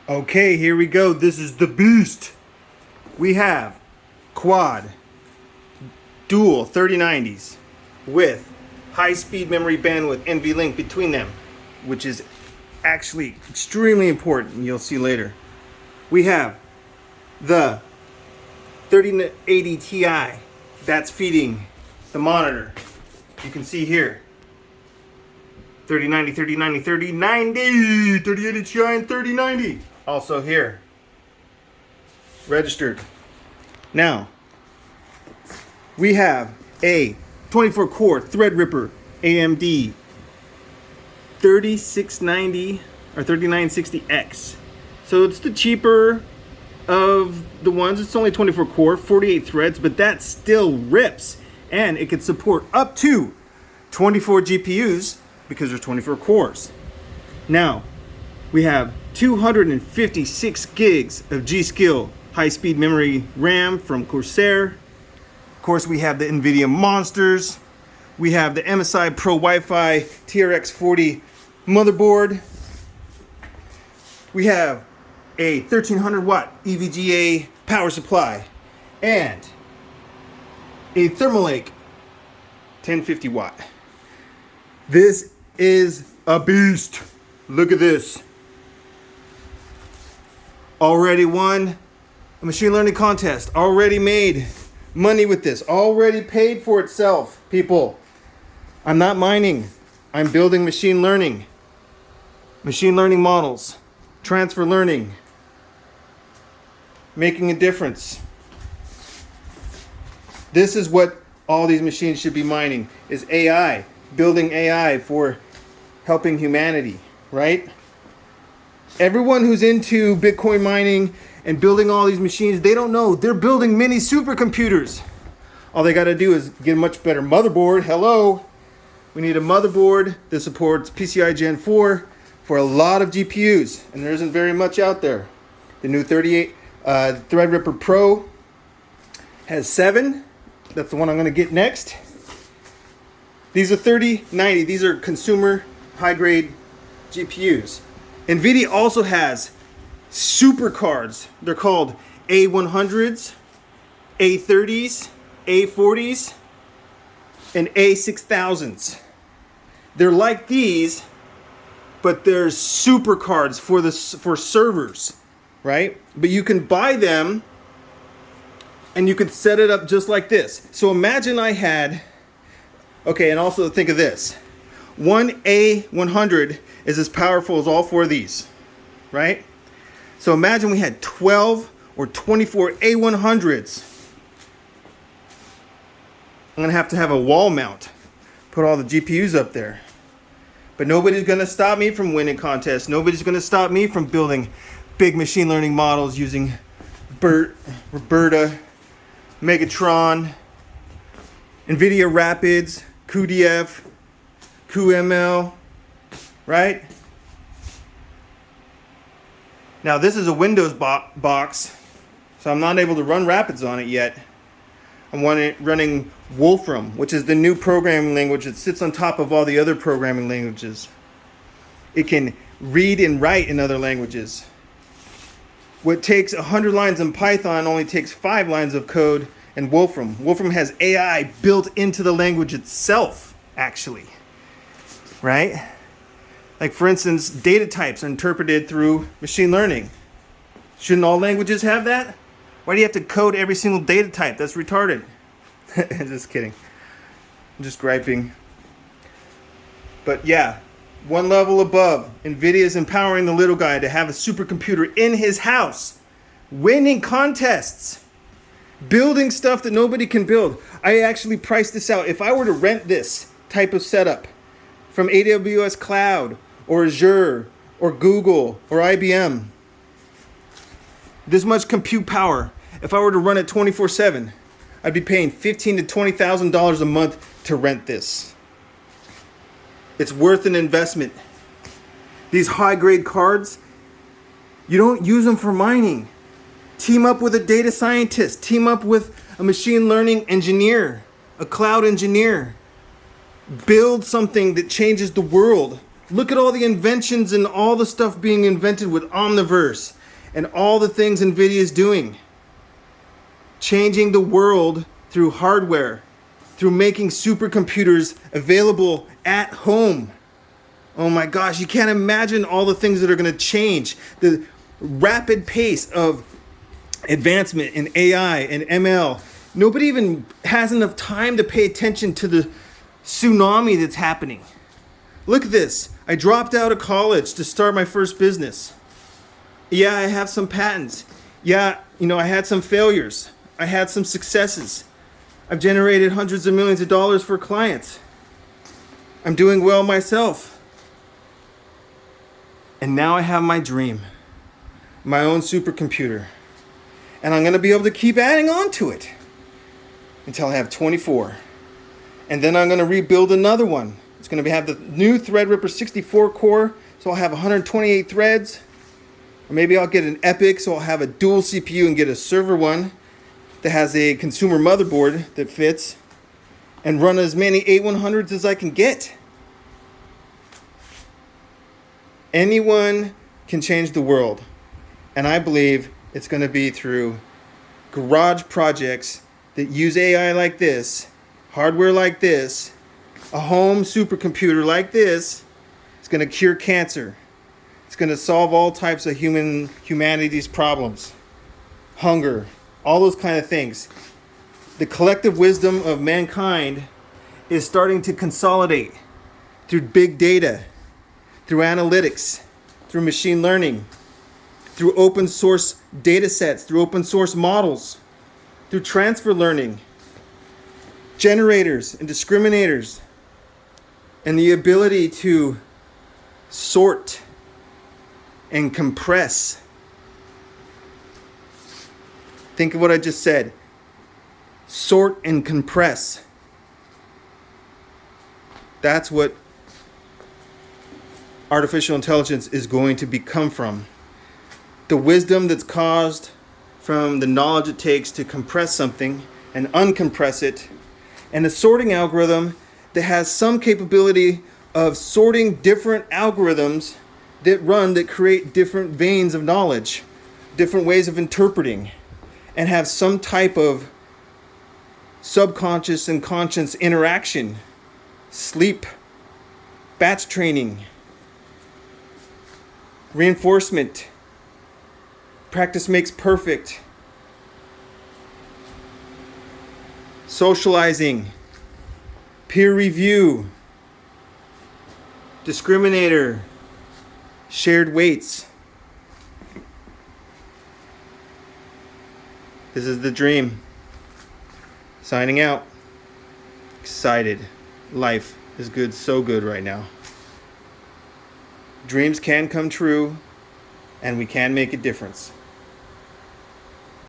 Okay, here we go. This is the beast. We have quad dual 3090s with high-speed memory bandwidth Nvlink between them, which is actually extremely important, and you'll see later. We have the 3080 Ti that's feeding the monitor. You can see here 3090, 3090, 3090, 3080 Ti and 3090. Also here, registered. Now, we have a 24-core Threadripper AMD 3690 or 3960X. So it's the cheaper of the ones. It's only 24 core, 48 threads, but that still rips. And it can support up to 24 GPUs because there's 24 cores. Now, we have 256 gigs of G.Skill high-speed memory RAM from Corsair. Of course, we have the Nvidia monsters. We have the MSI Pro Wi-Fi TRX 40 motherboard. We have a 1300 watt EVGA power supply and a Thermalake 1050 watt. This is a beast. Look at this. Already won a machine learning contest. Already made money with this. Already paid for itself, people. I'm not mining. I'm building machine learning. Machine learning models. Transfer learning. Making a difference. This is what all these machines should be mining, is AI. Building AI for helping humanity, right? Everyone who's into Bitcoin mining and building all these machines, they don't know. They're building mini supercomputers. All they got to do is get a much better motherboard. Hello. We need a motherboard that supports PCI Gen 4 for a lot of GPUs, and there isn't very much out there. The new 38 Threadripper Pro has 7. That's the one I'm going to get next. These are 3090. These are consumer high-grade GPUs. Nvidia also has super cards. They're called A100s, A30s, A40s, and A6000s. They're like these, but they're super cards for servers, right? But you can buy them and you can set it up just like this. So imagine I had, okay, and also think of this. One A100 is as powerful as all 4 of these, right? So imagine we had 12 or 24 A100s. I'm gonna have to have a wall mount, put all the GPUs up there. But nobody's gonna stop me from winning contests. Nobody's gonna stop me from building big machine learning models using Roberta, Megatron, Nvidia Rapids, cuDF, cuML, right? Now this is a Windows box, so I'm not able to run Rapids on it yet. I'm running Wolfram, which is the new programming language that sits on top of all the other programming languages. It can read and write in other languages. What takes 100 lines in Python only takes 5 lines of code in Wolfram. Wolfram has AI built into the language itself, actually. Right? Like, for instance, data types are interpreted through machine learning. Shouldn't all languages have that? Why do you have to code every single data type? That's retarded. Just kidding. I'm just griping. But yeah, one level above, Nvidia is empowering the little guy to have a supercomputer in his house, winning contests, building stuff that nobody can build. I actually priced this out. If I were to rent this type of setup from AWS Cloud or Azure or Google or IBM, this much compute power, if I were to run it 24/7, I'd be paying $15,000 to $20,000 a month to rent this. It's worth an investment. These high-grade cards, you don't use them for mining. Team up with a data scientist. Team up with a machine learning engineer, a cloud engineer. Build something that changes the world Look at all the inventions and all the stuff being invented with Omniverse and all the things Nvidia is doing. Changing the world through hardware, through making supercomputers available at home. Oh my gosh, you can't imagine all the things that are going to change. The rapid pace of advancement in AI and ML. Nobody even has enough time to pay attention to the tsunami that's happening. Look at this. I dropped out of college to start my first business. Yeah, I have some patents. Yeah, I had some failures. I had some successes. I've generated hundreds of millions of dollars for clients. I'm doing well myself. And now I have my dream, my own supercomputer. And I'm going to be able to keep adding on to it until I have 24. And then I'm going to rebuild another one. It's going to have the new Threadripper 64 core, so I'll have 128 threads. Or maybe I'll get an Epic, so I'll have a dual CPU and get a server one that has a consumer motherboard that fits, and run as many 8100s as I can get. Anyone can change the world, and I believe it's going to be through garage projects that use AI like this, hardware like this, a home supercomputer like this. It's going to cure cancer. It's going to solve all types of humanity's problems, hunger, all those kind of things. The collective wisdom of mankind is starting to consolidate through big data, through analytics, through machine learning, through open source data sets, through open source models, through transfer learning, generators and discriminators, and the ability to sort and compress. Think of what I just said. Sort and compress. That's what artificial intelligence is going to become from. The wisdom that's caused from the knowledge it takes to compress something and uncompress it, and a sorting algorithm that has some capability of sorting different algorithms that create different veins of knowledge, different ways of interpreting, and have some type of subconscious and conscious interaction, sleep, batch training, reinforcement, practice makes perfect, socializing, peer review, discriminator, shared weights. This is the dream. Signing out. Excited. Life is good, so good right now. Dreams can come true, and we can make a difference.